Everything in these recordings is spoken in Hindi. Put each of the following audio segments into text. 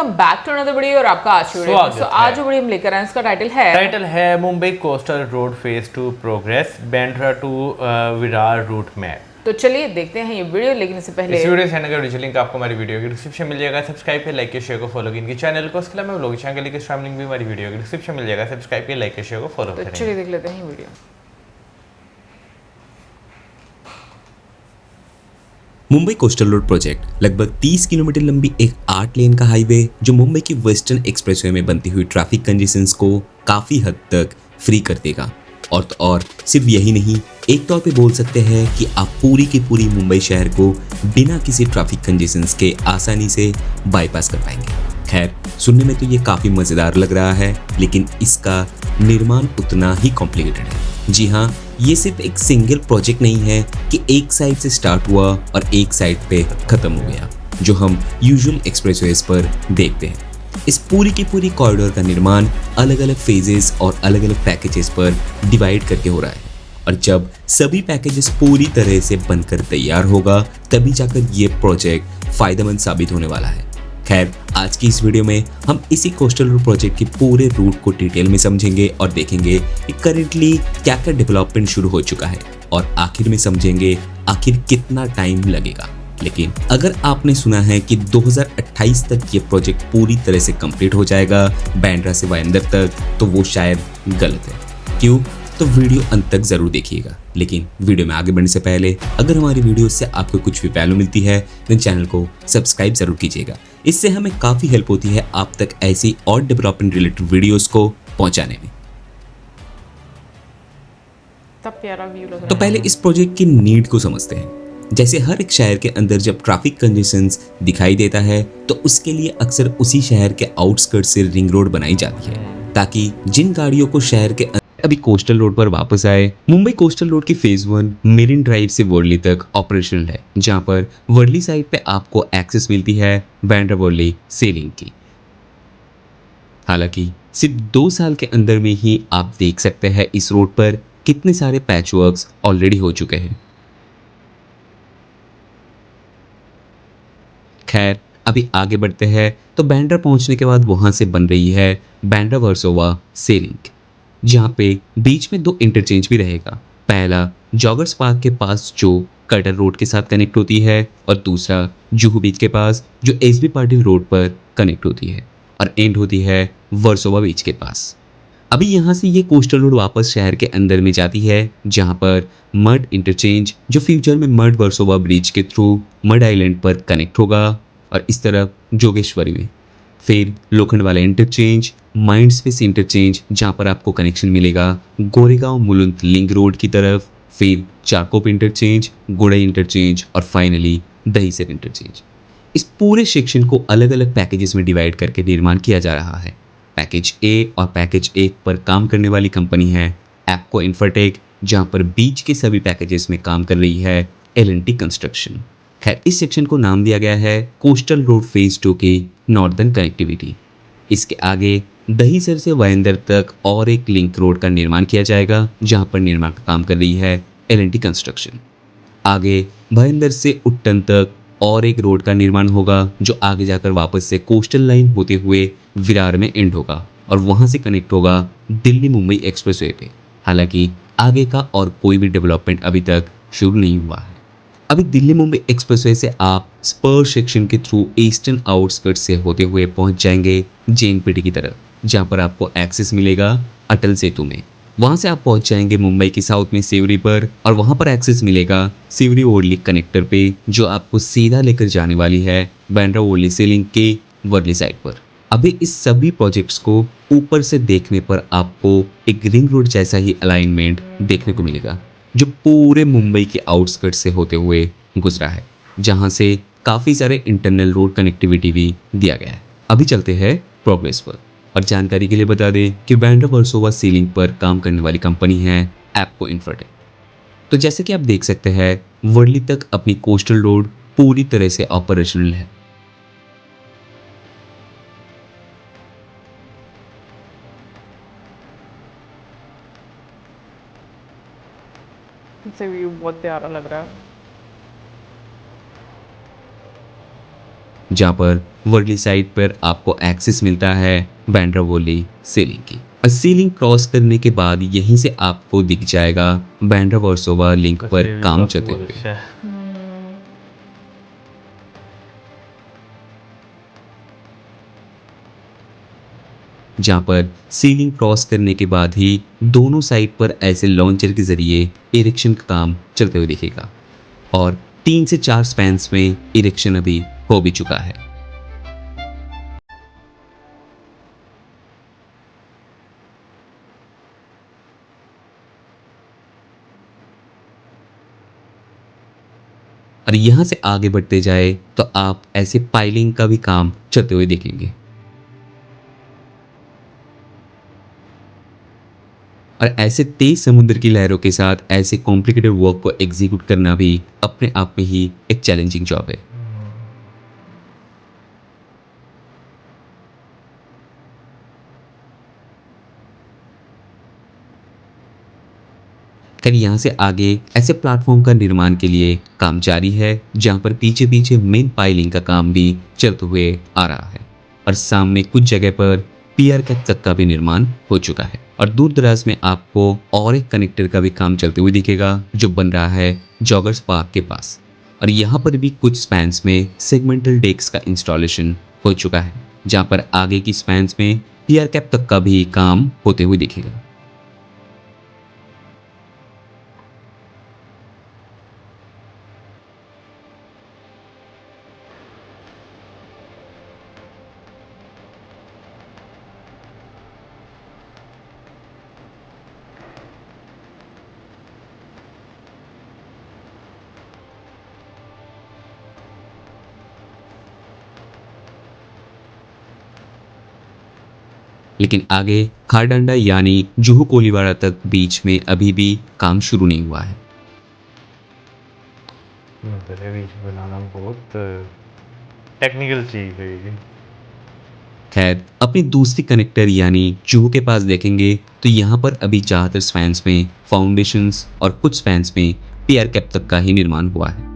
Welcome back to another video और आपका आज वीडियो। आज जो वीडियो हम लेकर आए इसका टाइटल है Mumbai coastal road phase 2 progress Bandra to Virar route map. तो चलिए देखते हैं ये वीडियो, लेकिन इससे पहले इस वीडियो चैनल का वीडियो लिंक आपको हमारी वीडियो के डिस्क्रिप्शन मिल जाएगा। सब्सक्राइब पे लाइक के शेयर को फॉलो इनके चैनल को। उसके अलावा ब्लॉग चैनल के स्ट्रीम लिंक भी हमारी वीडियो के डिस्क्रिप्शन मिल जाएगा। सब्सक्राइब पे लाइक के शेयर को फॉलो करें। तो चलिए देख लेते हैं video. Mumbai coastal road project लगभग 30 किलोमीटर लंबी एक 8 लेन का हाईवे जो मुंबई की वेस्टर्न एक्सप्रेसवे में बनती हुई ट्रैफिक कंजेशंस को काफ़ी हद तक फ्री कर देगा। और तो और सिर्फ यही नहीं, एक तौर पे बोल सकते हैं कि आप पूरी की पूरी मुंबई शहर को बिना किसी ट्रैफिक कंजेशंस के आसानी से बाईपास कर पाएंगे। खैर, सुनने में तो ये काफ़ी मज़ेदार लग रहा है, लेकिन इसका निर्माण उतना ही कॉम्प्लिकेटेड है। जी हाँ, ये सिर्फ एक सिंगल प्रोजेक्ट नहीं है कि एक साइड से स्टार्ट हुआ और एक साइड पे खत्म हो गया, जो हम यूजुअल एक्सप्रेसवेज पर देखते हैं। इस पूरी की पूरी कॉरिडोर का निर्माण अलग अलग फेजेस और अलग अलग पैकेजेस पर डिवाइड करके हो रहा है, और जब सभी पैकेजेस पूरी तरह से बनकर तैयार होगा तभी जाकर ये प्रोजेक्ट फायदेमंद साबित होने वाला है। खैर, आज की इस वीडियो में हम इसी कोस्टल रोड प्रोजेक्ट के पूरे रूट को डिटेल में समझेंगे और देखेंगे कि करेंटली क्या क्या डेवलपमेंट शुरू हो चुका है, और आखिर में समझेंगे आखिर कितना टाइम लगेगा। लेकिन अगर आपने सुना है कि 2028 तक ये प्रोजेक्ट पूरी तरह से कंप्लीट हो जाएगा बांद्रा से वायंदर तक, तो वो शायद गलत है। क्यों? तो वीडियो अंत तक जरूर देखिएगा। लेकिन वीडियो में आगे बढ़ने से पहले अगर हमारी वीडियो से आपको कुछ भी वैल्यू मिलती है तो चैनल को सब्सक्राइब जरूर कीजिएगा। इससे हमें काफ़ी हेल्प होती है आप तक ऐसी और डेवलपमेंट रिलेटेड वीडियोस को पहुंचाने में। तो पहले इस प्रोजेक्ट की नीड को समझते हैं। जैसे हर एक शहर के अंदर जब ट्रैफिक कंजेशंस दिखाई देता है तो उसके लिए अक्सर उसी शहर के आउटस्कर्ट से रिंग रोड बनाई जाती है, ताकि जिन गाड़ियों को शहर के अभी कोस्टल रोड पर वापस आए। मुंबई कोस्टल रोड की फेज 1 मेरिन ड्राइव से वर्ली तक ऑपरेशनल है, जहां पर वर्ली साइड पे आपको एक्सेस मिलती है बांद्रा वर्ली सेलिंग की। हालांकि सिर्फ 2 साल के अंदर में ही आप देख सकते हैं इस रोड पर कितने सारे पैच वर्क्स ऑलरेडी हो चुके हैं। खैर, अभी आगे बढ़ते हैं तो बांद्रा पहुंचने के बाद वहां से बन रही है बांद्रा वर्सोवा सेलिंग, जहाँ पे बीच में 2 इंटरचेंज भी रहेगा। पहला जॉगर्स पार्क के पास जो कटर रोड के साथ कनेक्ट होती है, और दूसरा जुहू बीच के पास जो एसबी पाटिल रोड पर कनेक्ट होती है और एंड होती है वर्सोवा बीच के पास। अभी यहाँ से ये कोस्टल रोड वापस शहर के अंदर में जाती है, जहाँ पर मड इंटरचेंज जो फ्यूचर में मड वर्सोवा ब्रिज के थ्रू मड आइलैंड पर कनेक्ट होगा, और इस तरफ जोगेश्वरी में फिर लोखंड वाला इंटरचेंज, माइंड स्पेस इंटरचेंज जहाँ पर आपको कनेक्शन मिलेगा गोरेगांव मुलुंद लिंक रोड की तरफ, फिर चारकोप इंटरचेंज, गुड़ई इंटरचेंज, और फाइनली दहीसर इंटरचेंज। इस पूरे सेक्शन को अलग अलग पैकेजेस में डिवाइड करके निर्माण किया जा रहा है। पैकेज ए और पैकेज 1 पर काम करने वाली कंपनी है एप्को इंफ्राटेक, जहाँ पर बीच के सभी पैकेजेस में काम कर रही है एल&टी कंस्ट्रक्शन। खैर, इस सेक्शन को नाम दिया गया है कोस्टल रोड फेज 2 की नॉर्दर्न कनेक्टिविटी। इसके आगे दहीसर से वायंदर तक और एक लिंक रोड का निर्माण किया जाएगा, जहां पर निर्माण का काम कर रही है एल&टी कंस्ट्रक्शन। आगे भाईंदर से उट्टन तक और एक रोड का निर्माण होगा, जो आगे जाकर वापस से कोस्टल लाइन होते हुए विरार में एंड होगा और वहां से कनेक्ट होगा दिल्ली मुंबई एक्सप्रेसवे पे। हालांकि आगे का और कोई भी डेवलपमेंट अभी तक शुरू नहीं हुआ है। अभी दिल्ली मुंबई एक्सप्रेसवे से आप स्पर सेक्शन के थ्रू ईस्टर्न आउटस्कर्ट से होते हुए पहुंच जाएंगे जेएनपीटी की तरफ, जहां पर आपको एक्सेस मिलेगा अटल सेतु में। वहां से आप पहुंच जाएंगे मुंबई की साउथ में सेवरी पर, और वहां पर एक्सेस मिलेगा सेवरी ओरली कनेक्टर पे, जो आपको सीधा लेकर जाने वाली है बांद्रा ओरली सेलिंग के वर्ली साइड पर। अभी इस सभी प्रोजेक्ट्स को ऊपर से देखने पर आपको एक रिंग रोड जैसा ही अलाइनमेंट देखने को मिलेगा, जो पूरे मुंबई के आउटस्कर्ट से होते हुए गुजरा है, जहां से काफ़ी सारे इंटरनल रोड कनेक्टिविटी भी दिया गया है। अभी चलते हैं प्रोग्रेस पर, और जानकारी के लिए बता दें कि बांद्रा वर्सोवा सीलिंग पर काम करने वाली कंपनी है एप्को इंफ्राटेक। तो जैसे कि आप देख सकते हैं, वर्ली तक अपनी कोस्टल रोड पूरी तरह से ऑपरेशनल है। व्यू बहुत प्यारा लग रहा है। जहाँ पर वर्ली साइड पर आपको एक्सेस मिलता है बैंड्रा वॉली सीलिंग की। और सीलिंग क्रॉस करने के बाद यहीं से आपको दिख जाएगा बैंड्रा वर्सोवा लिंक पर काम चलते हुए। जहाँ पर सीलिंग क्रॉस करने के बाद ही दोनों साइड पर ऐसे लॉन्चर के जरिए इरेक्शन का काम चलते हुए दिखेगा और 3 से 4 स्पैन्स में इरेक्शन अभी हो भी चुका है। और यहाँ से आगे बढ़ते जाए तो आप ऐसे पाइलिंग का भी काम चलते हुए देखेंगे और ऐसे तेज समुद्र की लहरों के साथ ऐसे कॉम्प्लिकेटेड वर्क को एग्जीक्यूट करना भी अपने आप में ही एक चैलेंजिंग जॉब है। खैर यहाँ से आगे ऐसे प्लेटफॉर्म का निर्माण के लिए काम जारी है, जहाँ पर पीछे पीछे मेन पाइलिंग का काम भी चलते हुए आ रहा है और सामने कुछ जगह पर पियर कैप तक का भी निर्माण हो चुका है और दूर दराज में आपको और एक कनेक्टर का भी काम चलते हुए दिखेगा जो बन रहा है जॉगर्स पार्क के पास। और यहाँ पर भी कुछ स्पैन्स में सेगमेंटल डेक्स का इंस्टॉलेशन हो चुका है, जहाँ पर आगे की स्पैन्स में पियर कैप तक का भी काम होते हुए दिखेगा। लेकिन आगे खारडंडा यानी जुहू कोलीवाड़ा तक बीच में अभी भी काम शुरू नहीं हुआ है। बीच बनाना बहुत टेक्निकल चीज है। खैर अपनी दूसरी कनेक्टर यानी जुहू के पास देखेंगे तो यहाँ पर अभी ज़्यादातर स्पैन्स में फाउंडेशंस और कुछ स्पैन्स में पियर कैप तक का ही निर्माण हुआ है।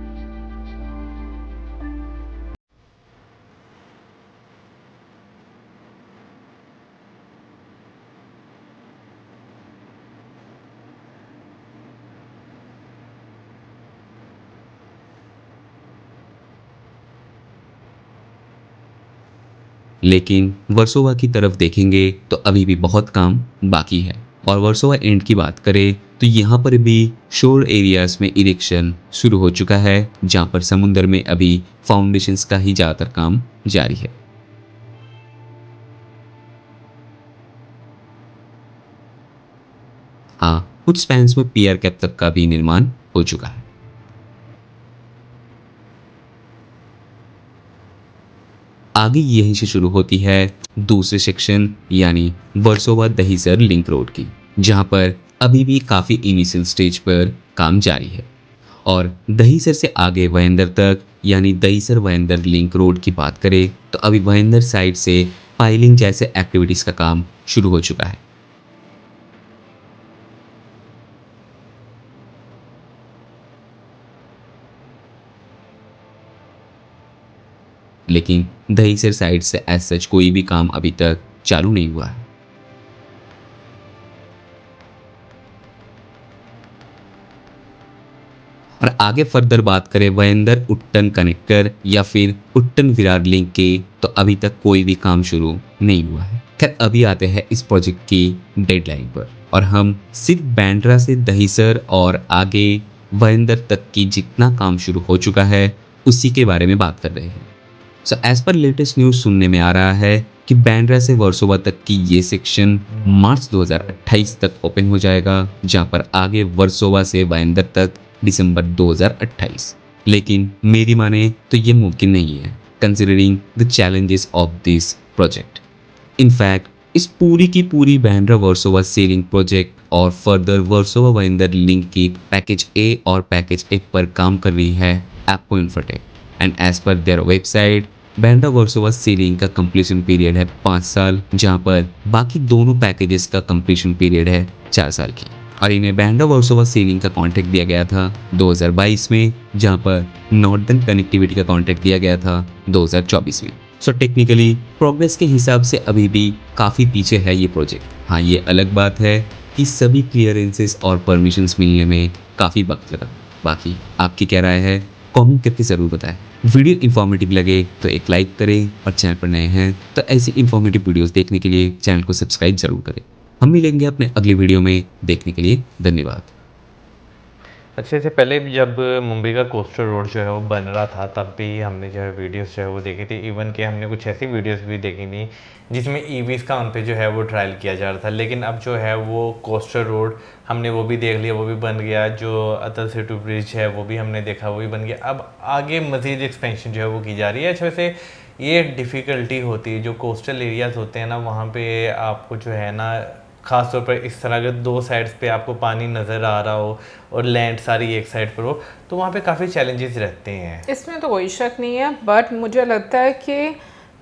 लेकिन वर्सोवा की तरफ देखेंगे तो अभी भी बहुत काम बाकी है और वर्सोवा एंड की बात करें तो यहाँ पर भी शोर एरियाज में इरेक्शन शुरू हो चुका है, जहाँ पर समुद्र में अभी फाउंडेशंस का ही ज़्यादातर काम जारी है। हाँ, कुछ स्पैन्स में पियर कैप तक का भी निर्माण हो चुका है। आगे यहीं से शुरू होती है दूसरे सेक्शन यानी वर्सोवा दहीसर लिंक रोड की, जहां पर अभी भी काफ़ी इनिशियल स्टेज पर काम जारी है और दहीसर से आगे वयंदर तक यानी दहीसर वयंदर लिंक रोड की बात करें तो अभी वयंदर साइड से पाइलिंग जैसे एक्टिविटीज़ का काम शुरू हो चुका है। लेकिन दहीसर साइड से एज सच कोई भी काम अभी तक चालू नहीं हुआ है। और आगे फर्दर बात करें वयंदर उट्टन कनेक्टर या फिर उट्टन विरार लिंक के तो अभी तक कोई भी काम शुरू नहीं हुआ है। खैर अभी आते हैं इस प्रोजेक्ट की डेडलाइन पर और हम सिर्फ बैंड्रा से दहीसर और आगे वयंदर तक की जितना काम शुरू हो चुका है उसी के बारे में बात कर रहे हैं। So as per latest news सुनने में आ रहा है कि बैंड्रा से वर्सोवा तक की ये सेक्शन मार्च 2028 तक ओपन हो जाएगा, जहां पर आगे वर्सोवा से वयंदर तक दिसंबर 2028। लेकिन मेरी माने तो ये मुमकिन नहीं है considering the challenges of this project. In fact इस पूरी की पूरी बैंड्रा वर्सोवा सेलिंग प्रोजेक्ट और फर्दर वर्सोवा वयंदर लिंक की पैकेज ए और पैकेज ए पर काम कर रही है Appo Infotech and as per their website Bandra Versova sea link का कंप्लीशन पीरियड है 5 साल, जहां पर बाकी दोनों पैकेजेस का कंप्लीशन पीरियड है 4 साल की। और इन्हें बैंड्रा वर्सोवा सीलिंग का कॉन्ट्रैक्ट दिया गया था 2022 में, जहां पर नॉर्दर्न कनेक्टिविटी का कॉन्ट्रैक्ट दिया गया था 2024 में। सो टेक्निकली प्रोग्रेस के हिसाब से अभी भी काफ़ी पीछे है ये प्रोजेक्ट। हाँ, ये अलग बात है कि सभी क्लियरेंसेस और परमिशंस मिलने में काफ़ी वक्त लगा। बाकी आपकी क्या राय है, कमेंट करके ज़रूर बताएं। वीडियो इन्फॉर्मेटिव लगे तो एक लाइक करें और चैनल पर नए हैं तो ऐसी इन्फॉर्मेटिव वीडियोस देखने के लिए चैनल को सब्सक्राइब ज़रूर करें। हम मिलेंगे अपने अगली वीडियो में, देखने के लिए धन्यवाद। अच्छे से पहले जब मुंबई का कोस्टल रोड जो है वो बन रहा था तब भी हमने जो है वीडियोस जो है वो देखी थी। इवन कि हमने कुछ ऐसी वीडियोस भी देखी थी जिसमें ईवीज़ का उन पे जो है वो ट्रायल किया जा रहा था। लेकिन अब जो है वो कोस्टल रोड हमने वो भी देख लिया, वो भी बन गया। जो अटल सेतु ब्रिज है वो भी हमने देखा, वो भी बन गया। अब आगे मज़ीद एक्सपेंशन जो है वो की जा रही है। अच्छा, वैसे ये डिफ़िकल्टी होती है जो कोस्टल एरियाज़ होते हैं ना, वहाँ पे आपको जो है ना ख़ास तौर पर इस तरह अगर दो साइड्स पे आपको पानी नज़र आ रहा हो और लैंड सारी एक साइड पर हो तो वहाँ पे काफ़ी चैलेंजेस रहते हैं। इसमें तो कोई शक नहीं है, बट मुझे लगता है कि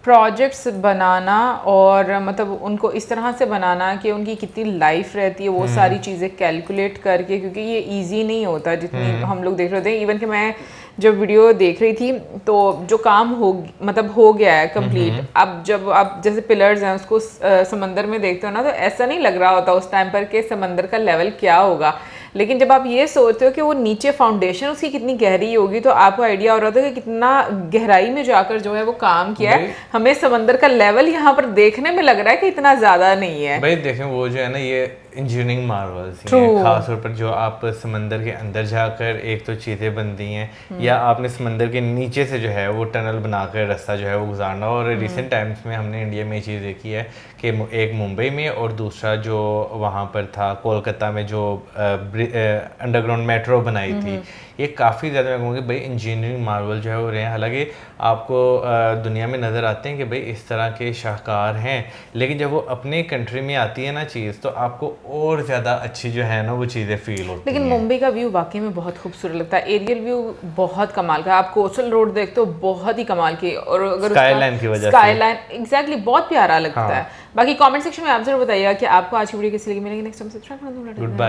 प्रोजेक्ट्स बनाना और मतलब उनको इस तरह से बनाना कि उनकी कितनी लाइफ रहती है वो सारी चीज़ें कैलकुलेट करके, क्योंकि ये इजी नहीं होता जितनी हम लोग देख रहे थे। इवन कि मैं जब वीडियो देख रही थी तो जो काम हो गया है कंप्लीट। अब जब आप जैसे पिलर्स हैं उसको समंदर में देखते हो ना, तो ऐसा नहीं लग रहा होता उस टाइम पर कि समंदर का लेवल क्या होगा। लेकिन जब आप ये सोचते हो कि वो नीचे फाउंडेशन उसकी कितनी गहरी होगी तो आपको आइडिया हो रहा था कि कितना गहराई में जाकर जो है वो काम किया है। हमें समंदर का लेवल यहाँ पर देखने में लग रहा है कि इतना ज्यादा नहीं है। भाई देखें वो जो है ना ये इंजीनियरिंग मार्वल्स हैं, खास तौर पर जो आप समंदर के अंदर जाकर एक तो चीज़ें बनती हैं या आपने समंदर के नीचे से जो है वो टनल बनाकर रास्ता जो है वो गुजारना। और रिसेंट टाइम्स में हमने इंडिया में ये चीज़ देखी है कि एक मुंबई में और दूसरा जो वहाँ पर था कोलकाता में जो अंडरग्राउंड मेट्रो बनाई थी। ये काफ़ी ज़्यादा मैं कहूँगी भाई इंजीनियरिंग मार्वल जो है वो रहे हैं। हालांकि आपको दुनिया में नज़र आते हैं कि भाई इस तरह के शाहकार हैं, लेकिन जब वो अपने कंट्री में आती है ना चीज़ तो आपको और ज़्यादा अच्छी जो है ना वो चीज़ें फील होती हैं। लेकिन मुंबई का व्यू वाकई में बहुत खूबसूरत लगता है। एरियल व्यू बहुत कमाल का। आप कोस्टल रोड देखते हो बहुत ही कमाल की, और अगर स्काईलाइन की वजह से स्काईलाइन एग्जैक्टली बहुत प्यारा लगता है। बाकी कमेंट सेक्शन में आप जरूर बताइएगा कि आपको आज की वीडियो कैसी लगी। मिलेंगे नेक्स्ट टाइम। सब्सक्राइब कर दो। Good bye.